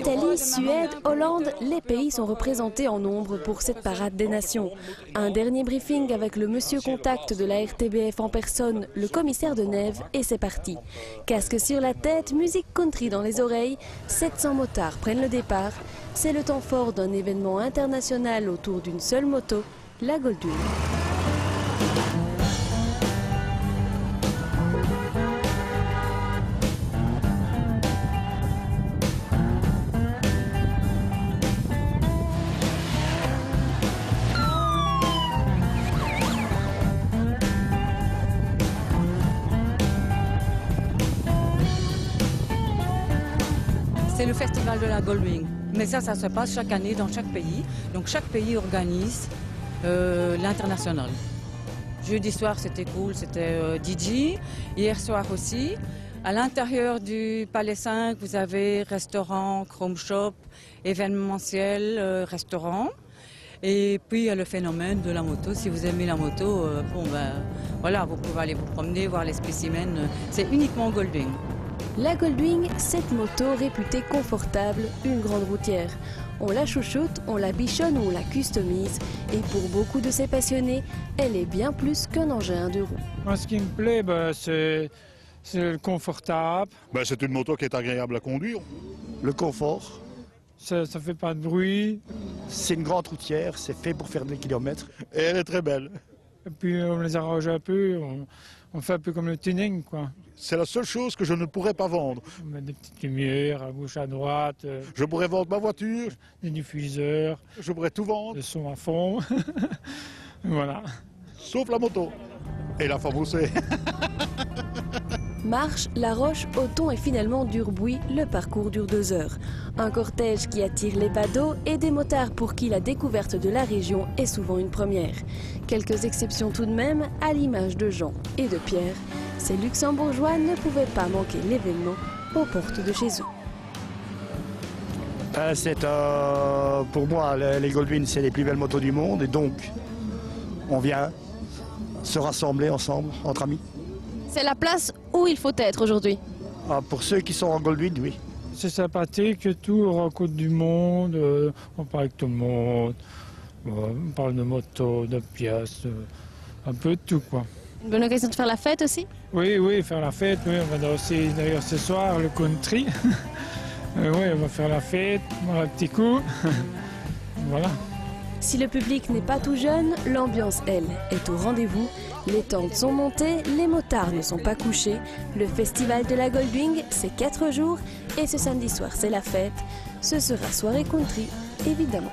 Italie, Suède, Hollande, les pays sont représentés en nombre pour cette parade des nations. Un dernier briefing avec le monsieur contact de la RTBF en personne, le commissaire de Neve, et c'est parti. Casque sur la tête, musique country dans les oreilles, 700 motards prennent le départ. C'est le temps fort d'un événement international autour d'une seule moto, la Goldwing. C'est le festival de la Goldwing. Mais ça se passe chaque année dans chaque pays. Donc chaque pays organise l'international. Jeudi soir, c'était cool, c'était DJ. Hier soir aussi. À l'intérieur du Palais 5, vous avez restaurant, Chrome Shop, événementiel, restaurant. Et puis il y a le phénomène de la moto. Si vous aimez la moto, voilà, vous pouvez aller vous promener, voir les spécimens. C'est uniquement Goldwing. La Goldwing, cette moto réputée confortable, une grande routière. On la chouchoute, on la bichonne ou on la customise. Et pour beaucoup de ces passionnés, elle est bien plus qu'un engin de roue. Moi, ce qui me plaît, c'est le confortable. C'est une moto qui est agréable à conduire. Le confort. Ça ne fait pas de bruit. C'est une grande routière, c'est fait pour faire des kilomètres. Et elle est très belle. Et puis on les arrange un peu, on fait un peu comme le tuning, quoi. C'est la seule chose que je ne pourrais pas vendre. On met des petites lumières à gauche, à droite. Je pourrais vendre ma voiture. Des diffuseurs. Je pourrais tout vendre. Le son à fond. Voilà. Sauf la moto. Et la famoussée. Marche, La Roche, Auton et finalement Durbuy, le parcours dure 2 heures. Un cortège qui attire les badauds et des motards pour qui la découverte de la région est souvent une première. Quelques exceptions tout de même, à l'image de Jean et de Pierre. Ces luxembourgeois ne pouvaient pas manquer l'événement aux portes de chez eux. Pour moi, les Goldwing, c'est les plus belles motos du monde. Et donc, on vient se rassembler ensemble, entre amis. C'est la place où il faut être aujourd'hui. Pour ceux qui sont en Goldwing, oui. C'est sympathique et tout, on rencontre du monde, on parle avec tout le monde, on parle de moto, de pièces, un peu de tout, quoi. Une bonne occasion de faire la fête aussi? Oui, faire la fête, oui, on va danser d'ailleurs ce soir, le country. Oui, on va faire la fête, boire un petit coup, voilà. Si le public n'est pas tout jeune, l'ambiance, elle, est au rendez-vous. Les tentes sont montées, les motards ne sont pas couchés. Le festival de la Goldwing, c'est 4 jours et ce samedi soir, c'est la fête. Ce sera soirée country, évidemment.